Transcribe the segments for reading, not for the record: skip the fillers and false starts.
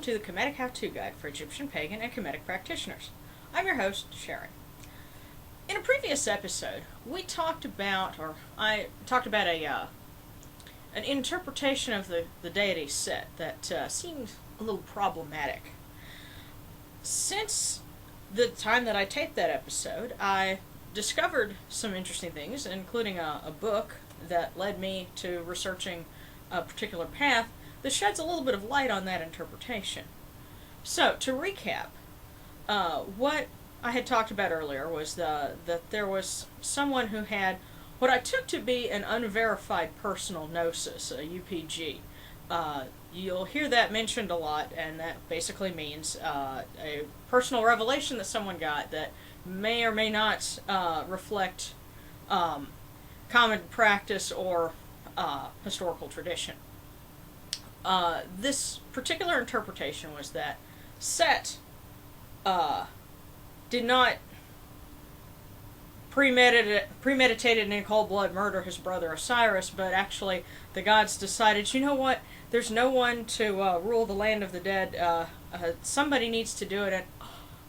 to the Kemetic How-To Guide for Egyptian Pagan and Kemetic practitioners. I'm your host, Sharon. In a previous episode, I talked about an interpretation of the deity Set that seemed a little problematic. Since the time that I taped that episode, I discovered some interesting things, including a book that led me to researching a particular path that sheds a little bit of light on that interpretation. So, to recap, what I had talked about earlier was that there was someone who had what I took to be an unverified personal gnosis, a UPG. You'll hear that mentioned a lot, and that basically means a personal revelation that someone got that may or may not reflect common practice or historical tradition. This particular interpretation was that Set did not premeditated and in cold blood murder his brother Osiris, but actually the gods decided, you know what, there's no one to rule the land of the dead, somebody needs to do it,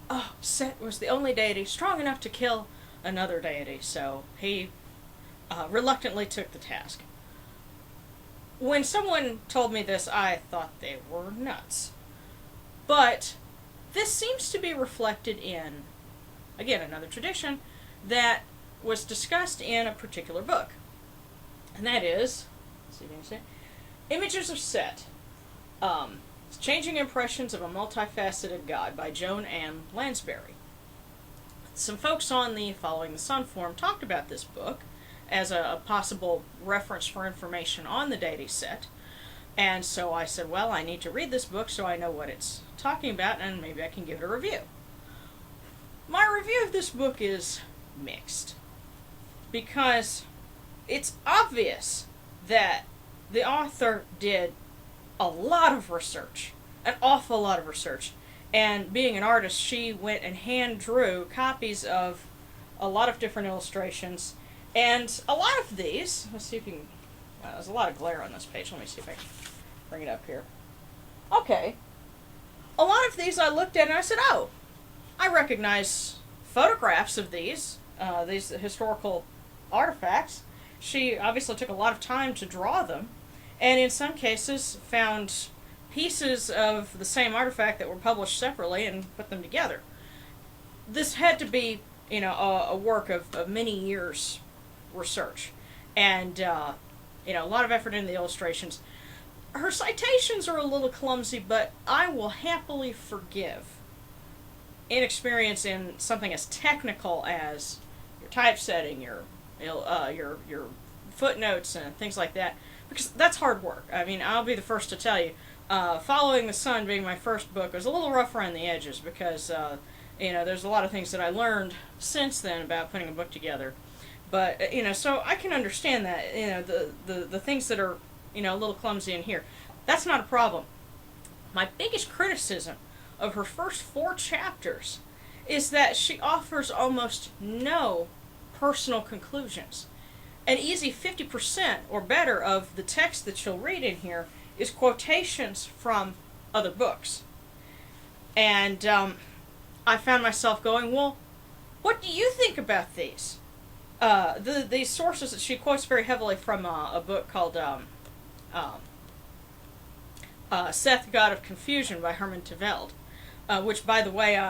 and Set was the only deity strong enough to kill another deity, so he reluctantly took the task. When someone told me this, I thought they were nuts. But this seems to be reflected in, again, another tradition that was discussed in a particular book. And that is, let's see if you can see it, Images of Set. Changing Impressions of a Multifaceted God by Joan Ann Lansbury. Some folks on the Following the Sun forum talked about this book as a possible reference for information on the deity Set. And so I said, well, I need to read this book so I know what it's talking about, and maybe I can give it a review. My review of this book is mixed, because it's obvious that the author did a lot of research, an awful lot of research, and being an artist, she went and hand drew copies of a lot of different illustrations. And a lot of these, let's see if you can, there's a lot of glare on this page, let me see if I can bring it up here. Okay. A lot of these I looked at and I said, oh, I recognize photographs of these historical artifacts. She obviously took a lot of time to draw them, and in some cases found pieces of the same artifact that were published separately and put them together. This had to be, a work of many years research, and a lot of effort in the illustrations. Her citations are a little clumsy, but I will happily forgive inexperience in something as technical as your typesetting, your footnotes and things like that, because that's hard work. I mean, I'll be the first to tell you, Following the Sun being my first book was a little rough around the edges, because there's a lot of things that I learned since then about putting a book together. But, so I can understand that, the things that are, a little clumsy in here. That's not a problem. My biggest criticism of her first 4 chapters is that she offers almost no personal conclusions. An easy 50% or better of the text that you'll read in here is quotations from other books. And I found myself going, well, what do you think about these? These sources that she quotes very heavily from a book called Seth, God of Confusion by Herman Teveld, which, by the way,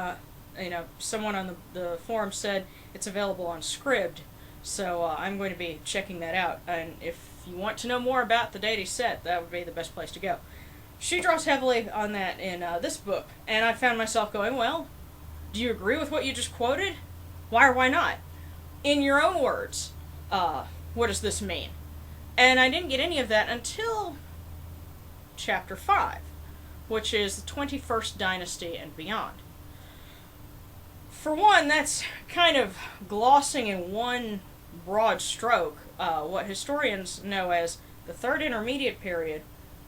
someone on the forum said it's available on Scribd, so I'm going to be checking that out. And if you want to know more about the deity Set, that would be the best place to go. She draws heavily on that in this book, and I found myself going, well, do you agree with what you just quoted? Why or why not? In your own words, what does this mean? And I didn't get any of that until Chapter 5, which is the 21st Dynasty and Beyond. For one, that's kind of glossing in one broad stroke what historians know as the Third Intermediate Period,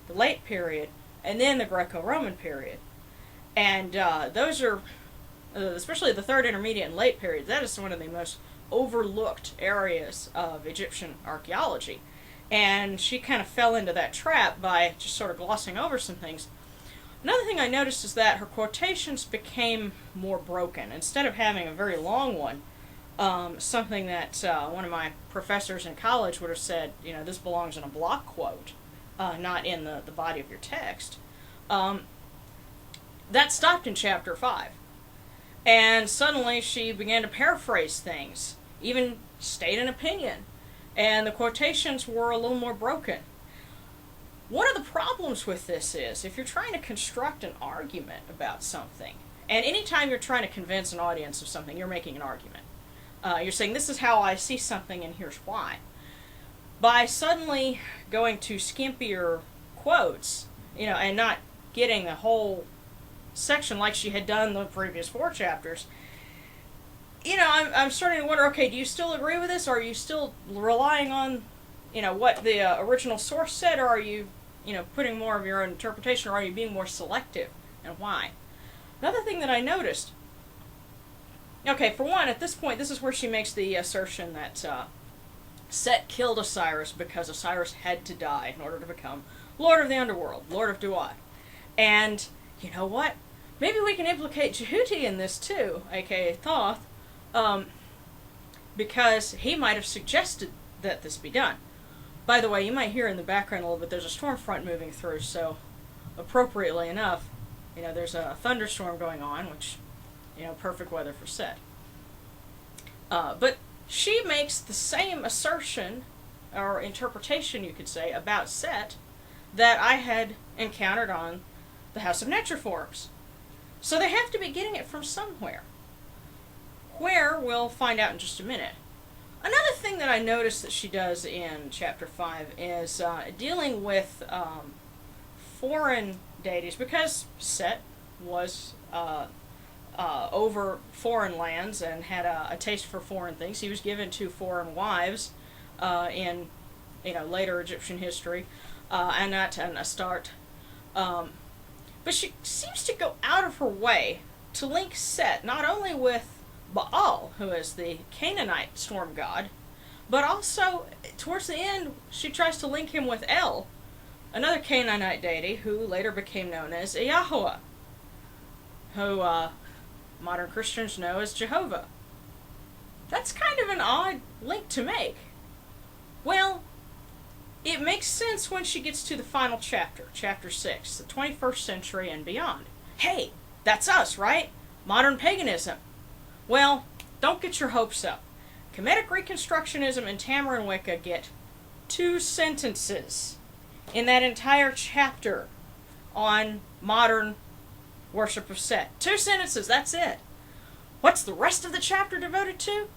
the Late Period, and then the Greco-Roman Period. And those are, especially the Third Intermediate and Late Period, that is one of the most overlooked areas of Egyptian archaeology. And she kind of fell into that trap by just sort of glossing over some things. Another thing I noticed is that her quotations became more broken. Instead of having a very long one, something that one of my professors in college would have said, this belongs in a block quote, not in the body of your text. That stopped in chapter 5. And suddenly she began to paraphrase things, even state an opinion. And the quotations were a little more broken. One of the problems with this is, if you're trying to construct an argument about something, and anytime you're trying to convince an audience of something, you're making an argument. You're saying, this is how I see something and here's why. By suddenly going to skimpier quotes, and not getting the whole section like she had done the previous 4 chapters, I'm starting to wonder, okay, do you still agree with this? Or are you still relying on, what the original source said? Or are you, putting more of your own interpretation? Or are you being more selective? And why? Another thing that I noticed, okay, for one, at this point, this is where she makes the assertion that Set killed Osiris because Osiris had to die in order to become Lord of the Underworld, Lord of Duat. And you know what? Maybe we can implicate Jehuti in this too, aka Thoth, because he might have suggested that this be done. By the way, you might hear in the background a little bit, there's a storm front moving through, so appropriately enough, there's a thunderstorm going on, which, perfect weather for Set. But she makes the same assertion, or interpretation you could say, about Set that I had encountered on the House of Nature forums. So they have to be getting it from somewhere. Where, we'll find out in just a minute. Another thing that I noticed that she does in chapter 5 is dealing with foreign deities, because Set was over foreign lands and had a taste for foreign things. He was given 2 foreign wives in later Egyptian history, Anat and Astarte. But she seems to go out of her way to link Set not only with Baal, who is the Canaanite storm god, but also, towards the end, she tries to link him with El, another Canaanite deity who later became known as Yahweh, who modern Christians know as Jehovah. That's kind of an odd link to make. Well, it makes sense when she gets to the final chapter, chapter 6, the 21st century and beyond. Hey, that's us, right? Modern paganism. Well, don't get your hopes up. Kemetic Reconstructionism and Tamarin Wicca get 2 sentences in that entire chapter on modern worship of Set. 2 sentences, that's it. What's the rest of the chapter devoted to?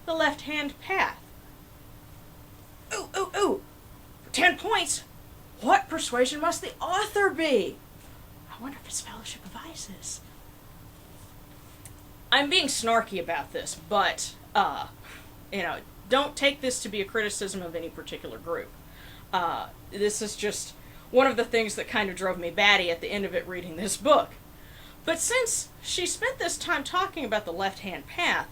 The left-hand path. Ooh. 10 points. What persuasion must the author be? I wonder if it's Fellowship of Isis. I'm being snarky about this, but, don't take this to be a criticism of any particular group. This is just one of the things that kind of drove me batty at the end of it reading this book. But since she spent this time talking about the left-hand path,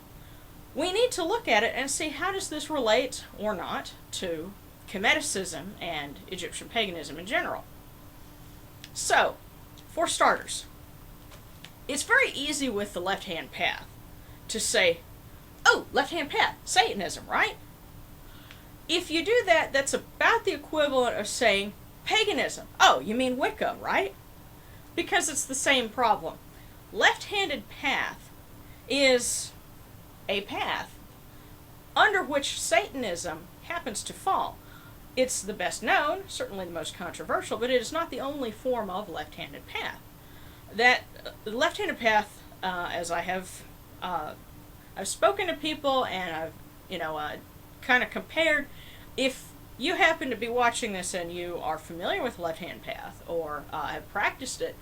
we need to look at it and see how does this relate, or not, to Kemeticism and Egyptian paganism in general. So, for starters, it's very easy with the left-hand path to say, oh, left-hand path, Satanism, right? If you do that, that's about the equivalent of saying paganism. Oh, you mean Wicca, right? Because it's the same problem. Left-handed path is a path under which Satanism happens to fall. It's the best known, certainly the most controversial, but it is not the only form of left-handed path. That left-handed path, as I have, I've spoken to people and I've, kind of compared. If you happen to be watching this and you are familiar with left-hand path or have practiced it,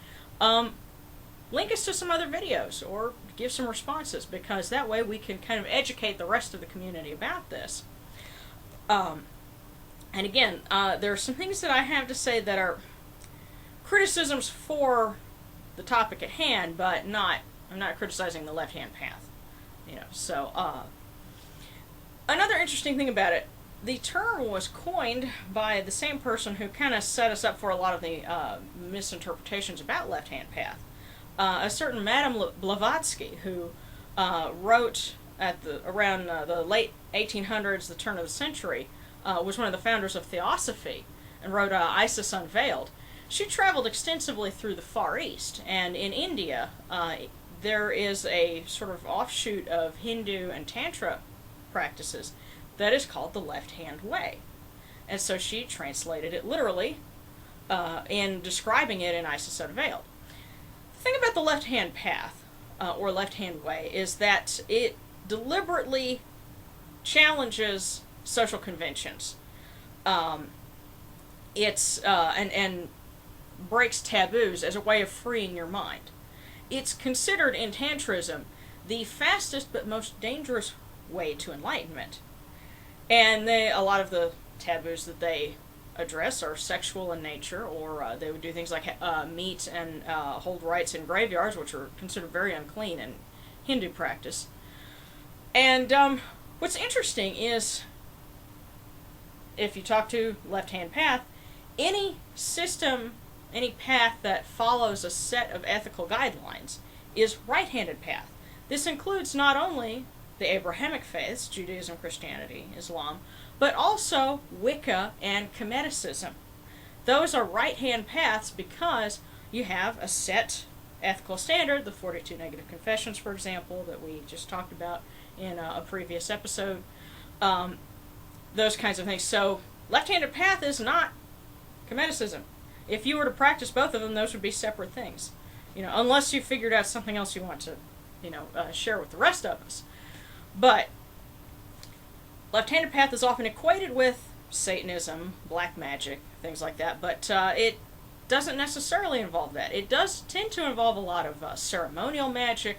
link us to some other videos or give some responses, because that way we can kind of educate the rest of the community about this. And again, there are some things that I have to say that are criticisms for the topic at hand, but I'm not criticizing the left-hand path. So, another interesting thing about it, the term was coined by the same person who kind of set us up for a lot of the misinterpretations about left-hand path. A certain Madame Blavatsky, who wrote at around the late 1800s, the turn of the century, was one of the founders of Theosophy, and wrote Isis Unveiled. She traveled extensively through the Far East, and in India, there is a sort of offshoot of Hindu and Tantra practices that is called the left-hand way. And so she translated it literally in describing it in Isis Unveiled. The thing about the left-hand path, or left-hand way, is that it deliberately challenges social conventions. And breaks taboos as a way of freeing your mind. It's considered in Tantrism the fastest but most dangerous way to enlightenment. And a lot of the taboos that they address are sexual in nature, or they would do things like meet and hold rites in graveyards, which are considered very unclean in Hindu practice. And what's interesting is, if you talk to left-hand path, any system, any path that follows a set of ethical guidelines is right-handed path. This includes not only the Abrahamic faiths, Judaism, Christianity, Islam, but also Wicca and Kemeticism. Those are right-hand paths because you have a set ethical standard, the 42 Negative Confessions, for example, that we just talked about in a previous episode. Those kinds of things. So, left-handed path is not Kemeticism. If you were to practice both of them, those would be separate things. Unless you figured out something else you want to, share with the rest of us. But left-handed path is often equated with Satanism, black magic, things like that. But it doesn't necessarily involve that. It does tend to involve a lot of ceremonial magic.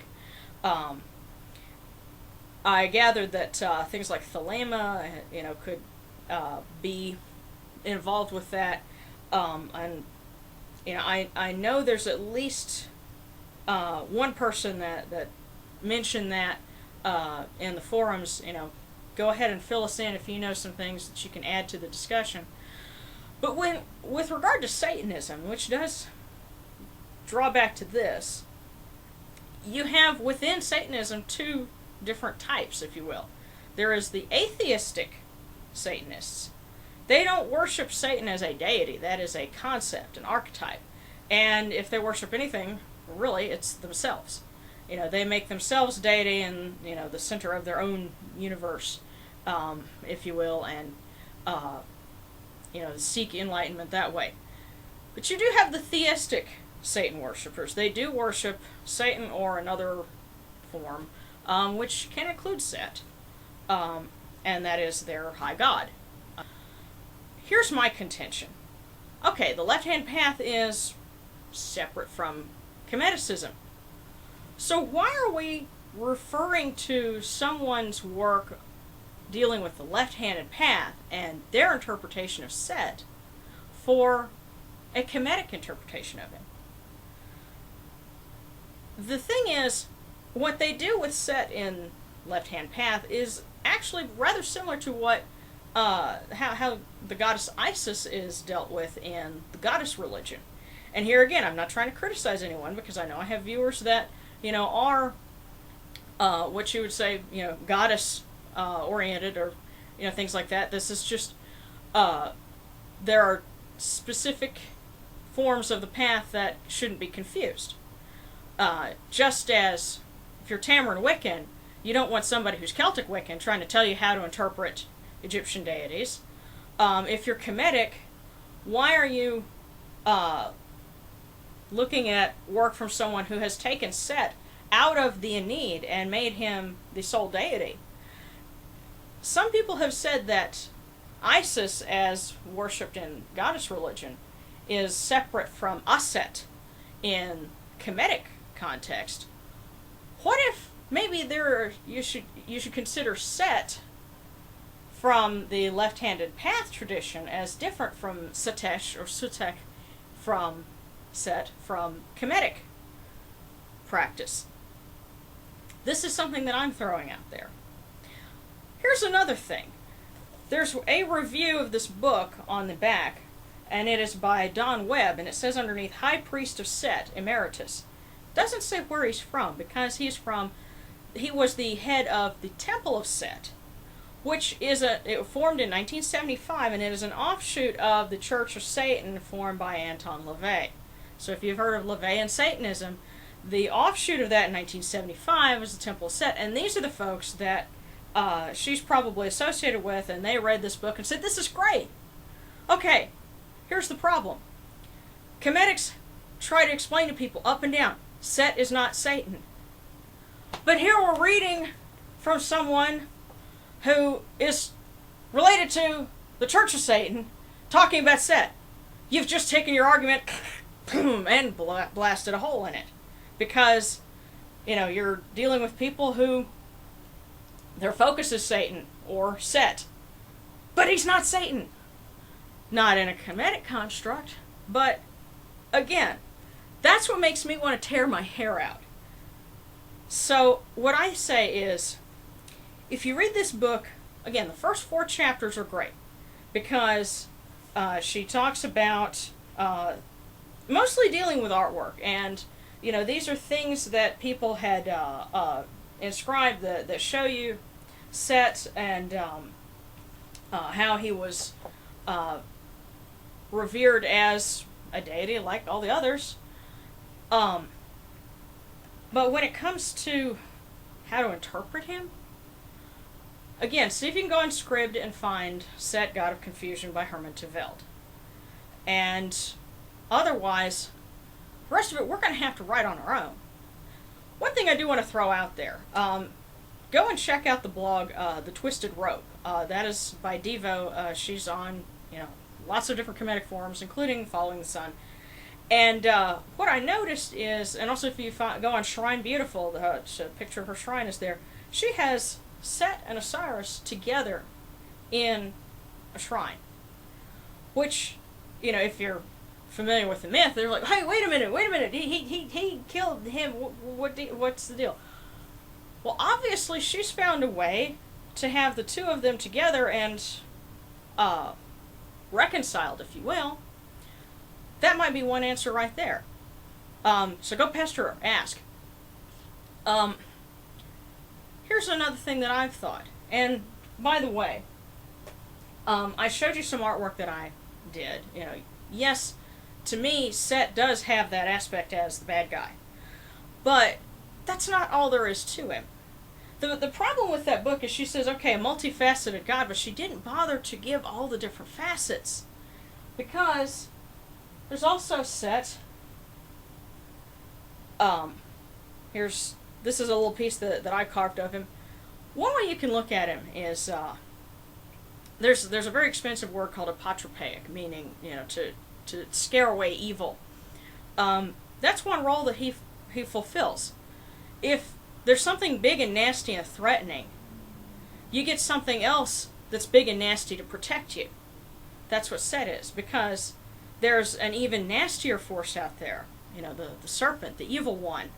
I gathered that things like Thelema, could be involved with that. And I know there's at least one person that mentioned that in the forums. Go ahead and fill us in if you know some things that you can add to the discussion. But with regard to Satanism, which does draw back to this, you have within Satanism two different types, if you will. There is the atheistic Satanists. They don't worship Satan as a deity. That is a concept, an archetype. And if they worship anything, really, it's themselves. They make themselves deity and, the center of their own universe, if you will, and, seek enlightenment that way. But you do have the theistic Satan worshippers. They do worship Satan or another form, which can include Set, and that is their high god. Here's my contention. Okay, the left-hand path is separate from Kemeticism. So why are we referring to someone's work dealing with the left-handed path and their interpretation of Set for a Kemetic interpretation of him? The thing is, what they do with Set in left-hand path is actually rather similar to what how the goddess Isis is dealt with in the goddess religion. And here again, I'm not trying to criticize anyone, because I know I have viewers that are what you would say goddess oriented, or things like that. This is just there are specific forms of the path that shouldn't be confused. Just as if you're Tamaran Wiccan, you don't want somebody who's Celtic Wiccan trying to tell you how to interpret Egyptian deities. If you're Kemetic, why are you looking at work from someone who has taken Set out of the Aeneid and made him the sole deity? Some people have said that Isis, as worshipped in goddess religion, is separate from Aset in Kemetic context. What if maybe you should consider Set from the left-handed path tradition as different from Setesh or Sutekh from Set from Kemetic practice? This is something that I'm throwing out there. Here's another thing. there's a review of this book on the back, and it is by Don Webb, and it says underneath, High Priest of Set, Emeritus. Doesn't say where he's from, because he was the head of the Temple of Set, which it formed in 1975, and it is an offshoot of the Church of Satan formed by Anton LaVey. So if you've heard of LaVeyan Satanism, the offshoot of that in 1975 was the Temple of Set, and these are the folks that she's probably associated with, and they read this book and said, this is great. Okay, here's the problem. Kemetics try to explain to people up and down, Set is not Satan. But here we're reading from someone who is related to the Church of Satan, talking about Set. You've just taken your argument and blasted a hole in it. Because, you're dealing with people who their focus is Satan or Set. But he's not Satan. Not in a Kemetic construct, but again, that's what makes me want to tear my hair out. So what I say is, if you read this book, again, the first 4 chapters are great, because she talks about mostly dealing with artwork, and these are things that people had inscribed that show you Set, and how he was revered as a deity like all the others. But when it comes to how to interpret him, again, see if you can go on Scribd and find Set, God of Confusion by Herman Teveld. And otherwise, the rest of it we're going to have to write on our own. One thing I do want to throw out there, go and check out the blog, The Twisted Rope. That is by Devo. She's on, lots of different Kemetic forums, including Following the Sun. And what I noticed is, and also if you go on Shrine Beautiful, the picture of her shrine is there, she has Set and Osiris together in a shrine. Which, if you're familiar with the myth, they're like, hey, wait a minute, he killed him, what's the deal? Well, obviously she's found a way to have the two of them together and reconciled, if you will. That might be one answer right there. So go pester her, ask. Here's another thing that I've thought. And by the way, I showed you some artwork that I did. Yes, to me, Set does have that aspect as the bad guy. But that's not all there is to him. The problem with that book is she says, okay, a multifaceted God, but she didn't bother to give all the different facets. Because there's also Set. This is a little piece that I carved of him. One way you can look at him is, there's a very expensive word called apotropaic, meaning, to scare away evil. That's one role that he fulfills. If there's something big and nasty and threatening, you get something else that's big and nasty to protect you. That's what Set is, because there's an even nastier force out there, the serpent, the evil one,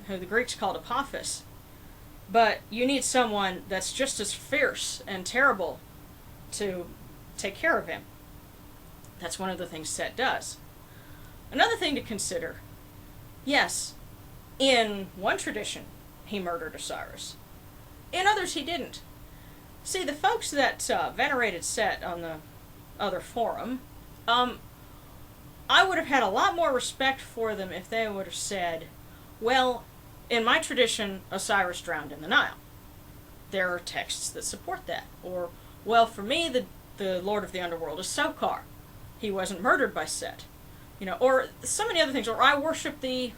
who the Greeks called Apophis. But you need someone that's just as fierce and terrible to take care of him. That's one of the things Set does. Another thing to consider, yes, in one tradition, he murdered Osiris. In others, he didn't. See, the folks that venerated Set on the other forum, I would have had a lot more respect for them if they would have said, well, in my tradition, Osiris drowned in the Nile. There are texts that support that. Or, well, for me, the Lord of the Underworld is Sokar. He wasn't murdered by Set. Or so many other things. Or I worship the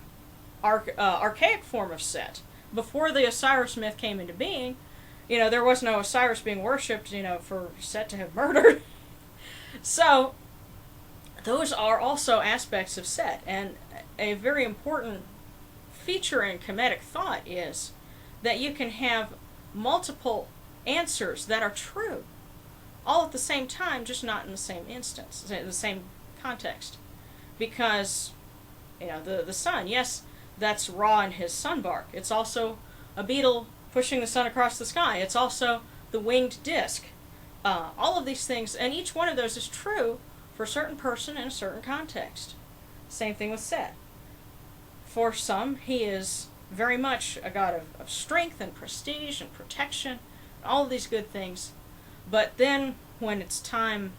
archaic form of Set. Before the Osiris myth came into being, there was no Osiris being worshipped, for Set to have murdered. So, those are also aspects of Set. And a very important feature in Kemetic thought is that you can have multiple answers that are true, all at the same time, just not in the same instance, in the same context. Because, the sun, yes, that's Ra and his sun bark. It's also a beetle pushing the sun across the sky. It's also the winged disc. All of these things, and each one of those is true for a certain person in a certain context. Same thing with Seth. For some, he is very much a god of strength and prestige and protection, all of these good things. But then, when it's time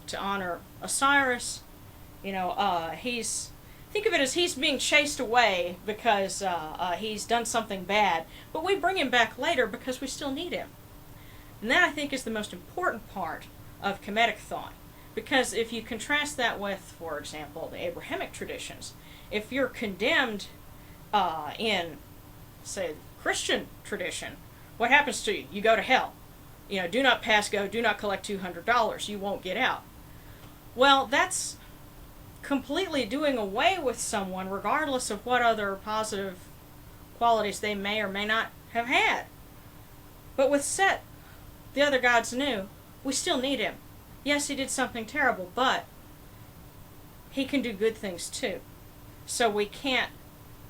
to honor Osiris, think of it as he's being chased away because he's done something bad, but we bring him back later because we still need him. And that, I think, is the most important part of Kemetic thought. Because if you contrast that with, for example, the Abrahamic traditions, if you're condemned in, say, Christian tradition, what happens to you? You go to hell. Do not pass go, do not collect $200, you won't get out. Well, that's completely doing away with someone regardless of what other positive qualities they may or may not have had. But with Set, the other gods knew, we still need him. Yes, he did something terrible, but he can do good things too. So we can't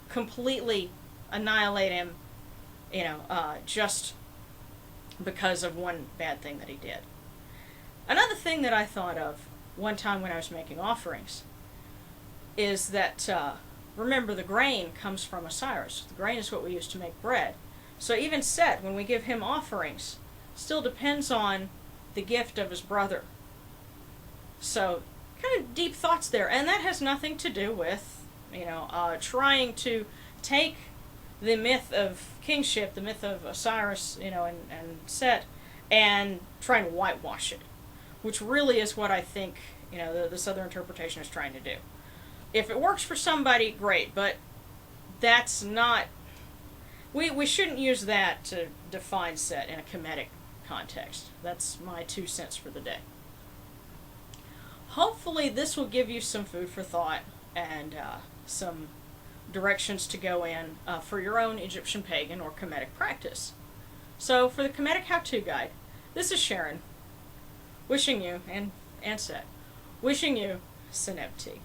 completely annihilate him, just because of one bad thing that he did. Another thing that I thought of one time when I was making offerings is that, remember, the grain comes from Osiris. The grain is what we use to make bread. So even Set, when we give him offerings, still depends on the gift of his brother. So, kind of deep thoughts there. And that has nothing to do with, trying to take the myth of kingship, the myth of Osiris, and Set, and trying to whitewash it. Which really is what I think, this other interpretation is trying to do. If it works for somebody, great, but that's not... We shouldn't use that to define Set in a Kemetic context. That's my 2 cents for the day. Hopefully this will give you some food for thought and some directions to go in for your own Egyptian pagan or Kemetic practice. So for the Kemetic How-To Guide, this is Sharon, wishing you, and Seth, wishing you Senebti.